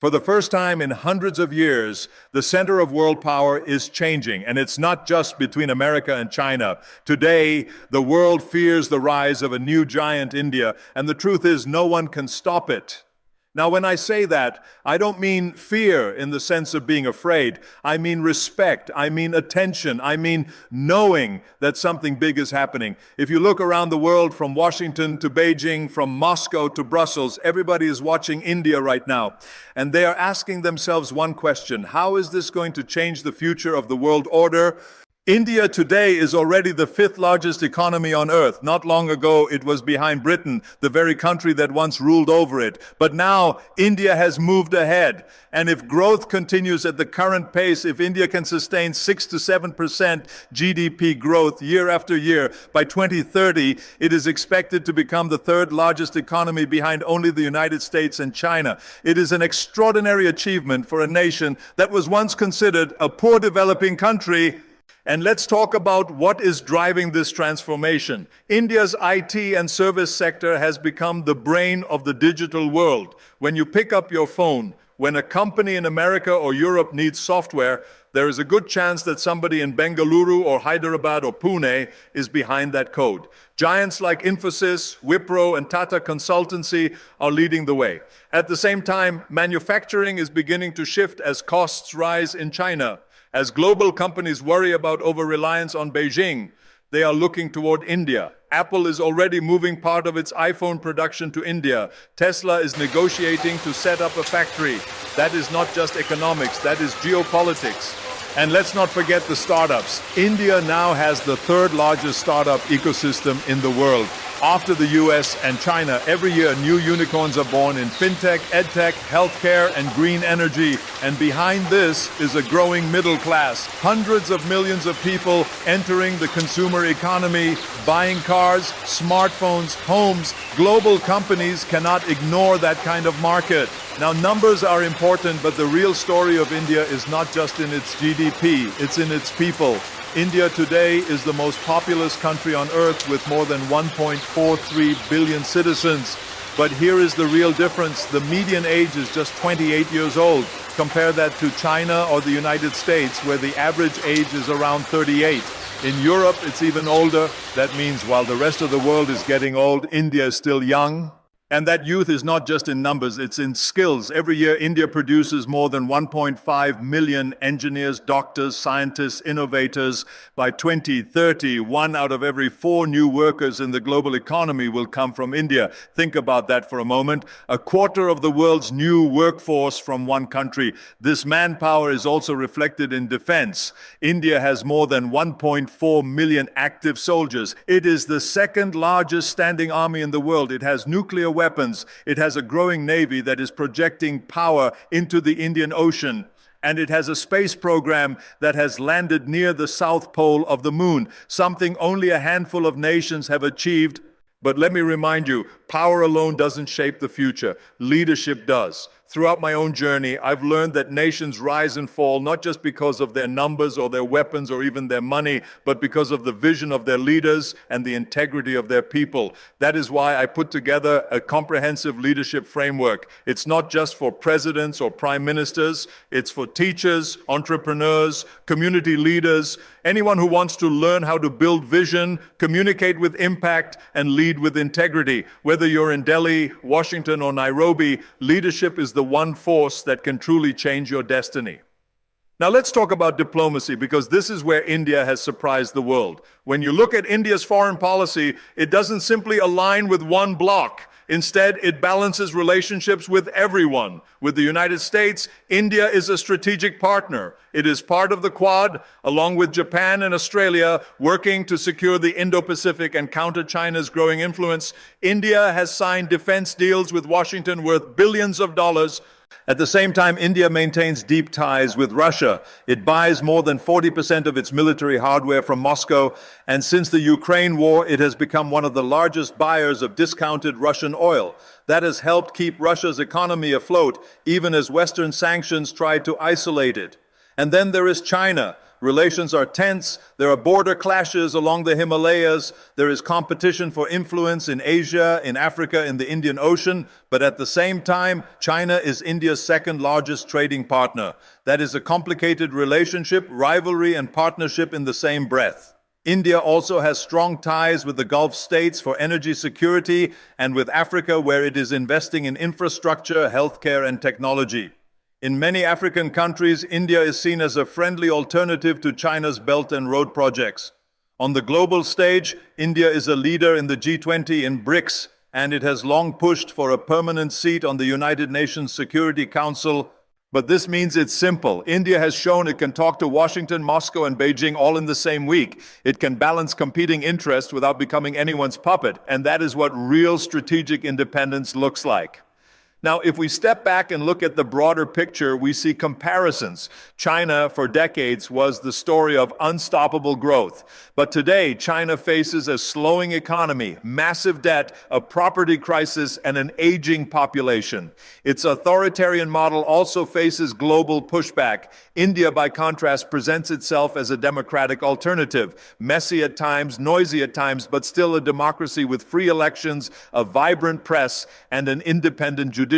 For the first time in hundreds of years, the center of world power is changing, and it's not just between America and China. Today, the world fears the rise of a new giant, India, and the truth is no one can stop it. Now, when I say that, I don't mean fear in the sense of being afraid. I mean respect. I mean attention. I mean knowing that something big is happening. If you look around the world from Washington to Beijing, from Moscow to Brussels, everybody is watching India right now. And they are asking themselves one question: how is this going to change the future of the world order? India today is already the fifth largest economy on earth. Not long ago, it was behind Britain, the very country that once ruled over it. But now, India has moved ahead. And if growth continues at the current pace, if India can sustain 6 to 7% GDP growth year after year, by 2030, it is expected to become the third largest economy behind only the United States and China. It is an extraordinary achievement for a nation that was once considered a poor developing country. And let's talk about what is driving this transformation. India's IT and service sector has become the brain of the digital world. When you pick up your phone, when a company in America or Europe needs software, there is a good chance that somebody in Bengaluru or Hyderabad or Pune is behind that code. Giants like Infosys, Wipro, and Tata Consultancy are leading the way. At the same time, manufacturing is beginning to shift as costs rise in China. As global companies worry about over-reliance on Beijing, they are looking toward India. Apple is already moving part of its iPhone production to India. Tesla is negotiating to set up a factory. That is not just economics, that is geopolitics. And let's not forget the startups. India now has the third largest startup ecosystem in the world. After the US and China, every year new unicorns are born in fintech, edtech, healthcare, and green energy. And behind this is a growing middle class. Hundreds of millions of people entering the consumer economy, buying cars, smartphones, homes. Global companies cannot ignore that kind of market. Now, numbers are important, but the real story of India is not just in its GDP, it's in its people. India today is the most populous country on earth with more than 1.43 billion citizens. But here is the real difference. The median age is just 28 years old. Compare that to China or the United States, where the average age is around 38. In Europe, it's even older. That means while the rest of the world is getting old, India is still young. And that youth is not just in numbers, it's in skills. Every year, India produces more than 1.5 million engineers, doctors, scientists, innovators. By 2030, 1 out of every 4 new workers in the global economy will come from India. Think about that for a moment. A quarter of the world's new workforce from one country. This manpower is also reflected in defense. India has more than 1.4 million active soldiers. It is the second largest standing army in the world. It has nuclear weapons. It has a growing navy that is projecting power into the Indian Ocean. And it has a space program that has landed near the South Pole of the moon, something only a handful of nations have achieved. But let me remind you, power alone doesn't shape the future. Leadership does. Throughout my own journey, I've learned that nations rise and fall not just because of their numbers or their weapons or even their money, but because of the vision of their leaders and the integrity of their people. That is why I put together a comprehensive leadership framework. It's not just for presidents or prime ministers. It's for teachers, entrepreneurs, community leaders, anyone who wants to learn how to build vision, communicate with impact, and lead with integrity. Whether you're in Delhi, Washington, or Nairobi, leadership is the one force that can truly change your destiny. Now let's talk about diplomacy, because this is where India has surprised the world. When you look at India's foreign policy, it doesn't simply align with one bloc. Instead, it balances relationships with everyone. With the United States, India is a strategic partner. It is part of the Quad, along with Japan and Australia, working to secure the Indo-Pacific and counter China's growing influence. India has signed defense deals with Washington worth billions of dollars. At the same time, India maintains deep ties with Russia. It buys more than 40% of its military hardware from Moscow, and since the Ukraine war, it has become one of the largest buyers of discounted Russian oil. That has helped keep Russia's economy afloat, even as Western sanctions try to isolate it. And then there is China. Relations are tense, there are border clashes along the Himalayas, there is competition for influence in Asia, in Africa, in the Indian Ocean, but at the same time, China is India's second largest trading partner. That is a complicated relationship, rivalry, and partnership in the same breath. India also has strong ties with the Gulf states for energy security and with Africa, where it is investing in infrastructure, healthcare, and technology. In many African countries, India is seen as a friendly alternative to China's Belt and Road projects. On the global stage, India is a leader in the G20 in BRICS, and it has long pushed for a permanent seat on the United Nations Security Council. But this means it's simple. India has shown it can talk to Washington, Moscow, and Beijing all in the same week. It can balance competing interests without becoming anyone's puppet, and that is what real strategic independence looks like. Now, if we step back and look at the broader picture, we see comparisons. China, for decades, was the story of unstoppable growth. But today, China faces a slowing economy, massive debt, a property crisis, and an aging population. Its authoritarian model also faces global pushback. India, by contrast, presents itself as a democratic alternative. Messy at times, noisy at times, but still a democracy with free elections, a vibrant press, and an independent judiciary.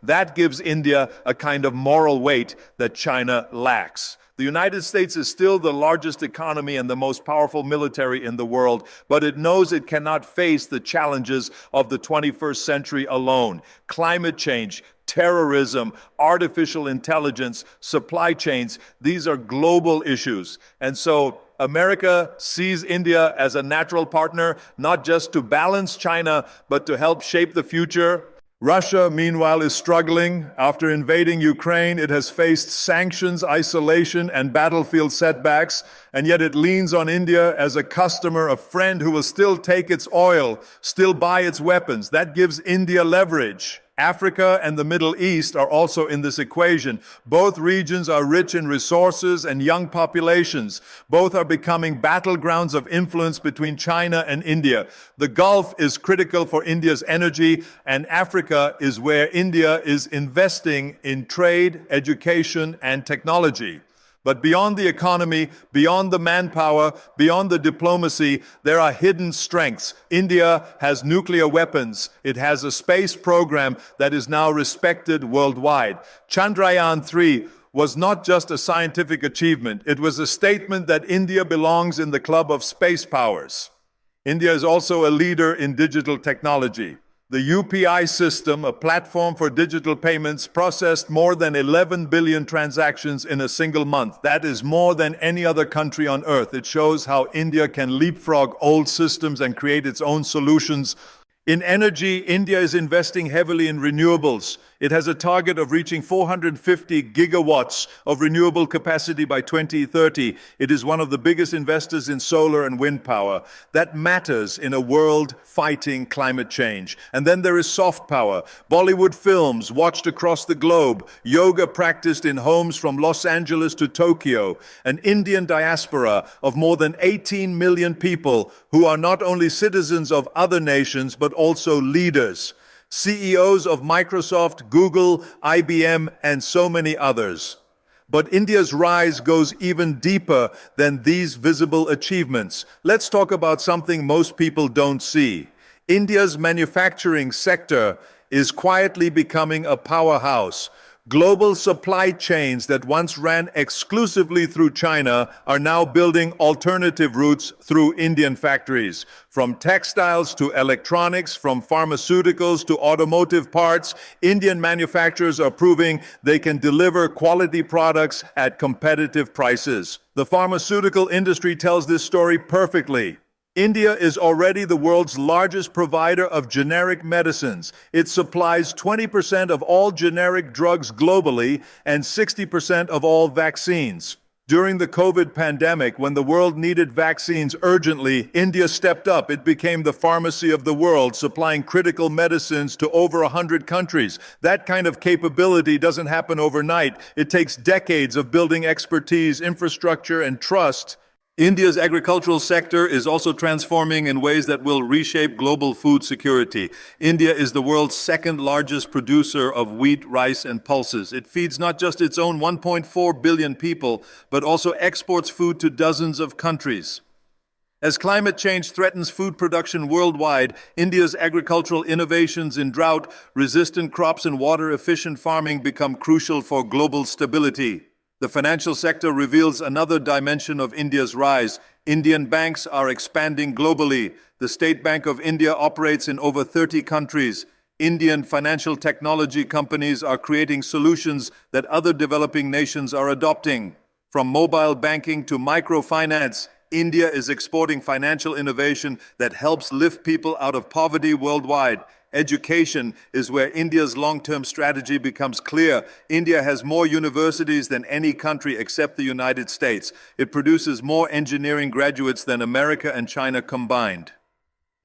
That gives India a kind of moral weight that China lacks. The United States is still the largest economy and the most powerful military in the world, but it knows it cannot face the challenges of the 21st century alone. Climate change, terrorism, artificial intelligence, supply chains, these are global issues. And so America sees India as a natural partner, not just to balance China, but to help shape the future. Russia, meanwhile, is struggling. After invading Ukraine, it has faced sanctions, isolation, and battlefield setbacks, and yet it leans on India as a customer, a friend who will still take its oil, still buy its weapons. That gives India leverage. Africa and the Middle East are also in this equation. Both regions are rich in resources and young populations. Both are becoming battlegrounds of influence between China and India. The Gulf is critical for India's energy, and Africa is where India is investing in trade, education, and technology. But beyond the economy, beyond the manpower, beyond the diplomacy, there are hidden strengths. India has nuclear weapons. It has a space program that is now respected worldwide. Chandrayaan-3 was not just a scientific achievement. It was a statement that India belongs in the club of space powers. India is also a leader in digital technology. The UPI system, a platform for digital payments, processed more than 11 billion transactions in a single month. That is more than any other country on earth. It shows how India can leapfrog old systems and create its own solutions. In energy, India is investing heavily in renewables. It has a target of reaching 450 gigawatts of renewable capacity by 2030. It is one of the biggest investors in solar and wind power. That matters in a world fighting climate change. And then there is soft power. Bollywood films watched across the globe, yoga practiced in homes from Los Angeles to Tokyo, an Indian diaspora of more than 18 million people who are not only citizens of other nations, but also leaders. CEOs of Microsoft, Google, IBM, and so many others. But India's rise goes even deeper than these visible achievements. Let's talk about something most people don't see. India's manufacturing sector is quietly becoming a powerhouse. Global supply chains that once ran exclusively through China are now building alternative routes through Indian factories. From textiles to electronics, from pharmaceuticals to automotive parts, Indian manufacturers are proving they can deliver quality products at competitive prices. The pharmaceutical industry tells this story perfectly. India is already the world's largest provider of generic medicines. It supplies 20% of all generic drugs globally and 60% of all vaccines. During the COVID pandemic, when the world needed vaccines urgently, India stepped up. It became the pharmacy of the world, supplying critical medicines to over 100 countries. That kind of capability doesn't happen overnight. It takes decades of building expertise, infrastructure, and trust. India's agricultural sector is also transforming in ways that will reshape global food security. India is the world's second largest producer of wheat, rice, and pulses. It feeds not just its own 1.4 billion people, but also exports food to dozens of countries. As climate change threatens food production worldwide, India's agricultural innovations in drought-resistant crops and water-efficient farming become crucial for global stability. The financial sector reveals another dimension of India's rise. Indian banks are expanding globally. The State Bank of India operates in over 30 countries. Indian financial technology companies are creating solutions that other developing nations are adopting. From mobile banking to microfinance, India is exporting financial innovation that helps lift people out of poverty worldwide. Education is where India's long-term strategy becomes clear. India has more universities than any country except the United States. It produces more engineering graduates than America and China combined.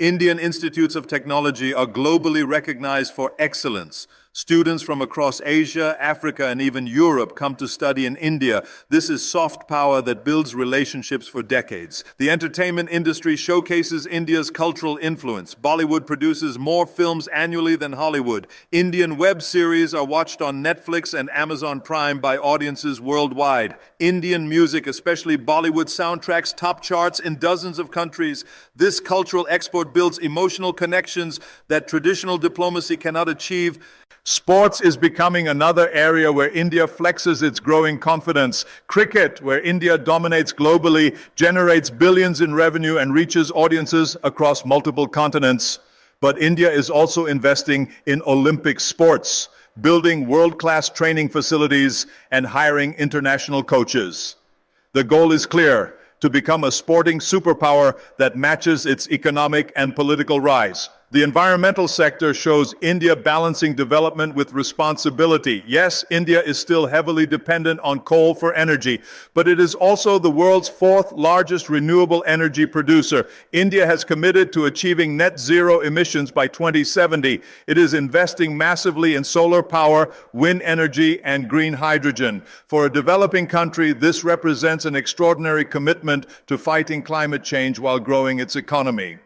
Indian institutes of technology are globally recognized for excellence. Students from across Asia, Africa, and even Europe come to study in India. This is soft power that builds relationships for decades. The entertainment industry showcases India's cultural influence. Bollywood produces more films annually than Hollywood. Indian web series are watched on Netflix and Amazon Prime by audiences worldwide. Indian music, especially Bollywood soundtracks, top charts in dozens of countries. This cultural export builds emotional connections that traditional diplomacy cannot achieve. Sports is becoming another area where India flexes its growing confidence. Cricket, where India dominates globally, generates billions in revenue and reaches audiences across multiple continents. But India is also investing in Olympic sports, building world-class training facilities and hiring international coaches. The goal is clear: to become a sporting superpower that matches its economic and political rise. The environmental sector shows India balancing development with responsibility. Yes, India is still heavily dependent on coal for energy, but it is also the world's fourth largest renewable energy producer. India has committed to achieving net zero emissions by 2070. It is investing massively in solar power, wind energy, and green hydrogen. For a developing country, this represents an extraordinary commitment to fighting climate change while growing its economy.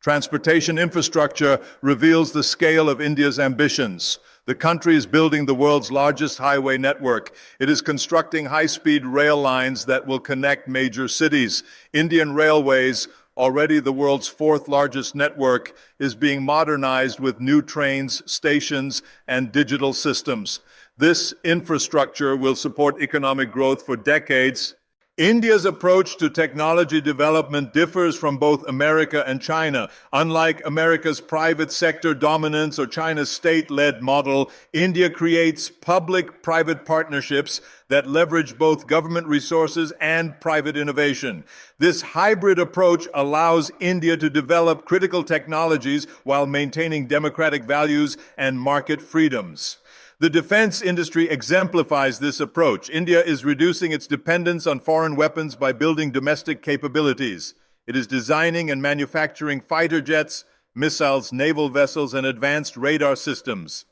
Transportation infrastructure reveals the scale of India's ambitions. The country is building the world's largest highway network. It is constructing high-speed rail lines that will connect major cities. Indian Railways, already the world's fourth largest network, is being modernized with new trains, stations, and digital systems. This infrastructure will support economic growth for decades. India's approach to technology development differs from both America and China. Unlike America's private sector dominance or China's state-led model, India creates public-private partnerships that leverage both government resources and private innovation. This hybrid approach allows India to develop critical technologies while maintaining democratic values and market freedoms. The defense industry exemplifies this approach. India is reducing its dependence on foreign weapons by building domestic capabilities. It is designing and manufacturing fighter jets, missiles, naval vessels, and advanced radar systems.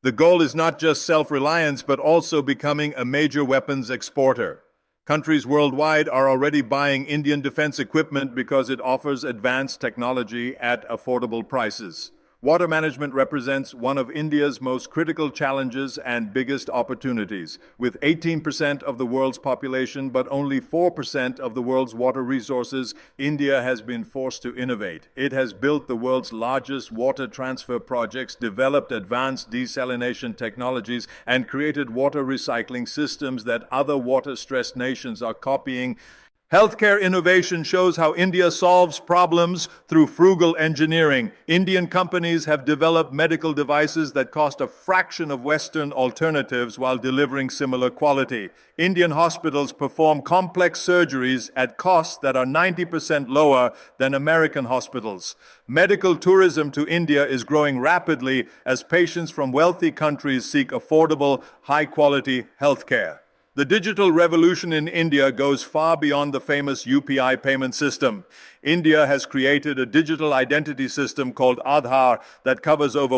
The goal is not just self-reliance, but also becoming a major weapons exporter. Countries worldwide are already buying Indian defense equipment because it offers advanced technology at affordable prices. Water management represents one of India's most critical challenges and biggest opportunities. With 18% of the world's population, but only 4% of the world's water resources, India has been forced to innovate. It has built the world's largest water transfer projects, developed advanced desalination technologies, and created water recycling systems that other water-stressed nations are copying. Healthcare innovation shows how India solves problems through frugal engineering. Indian companies have developed medical devices that cost a fraction of Western alternatives while delivering similar quality. Indian hospitals perform complex surgeries at costs that are 90% lower than American hospitals. Medical tourism to India is growing rapidly as patients from wealthy countries seek affordable, high-quality healthcare. The digital revolution in India goes far beyond the famous UPI payment system. India has created a digital identity system called Aadhaar that covers over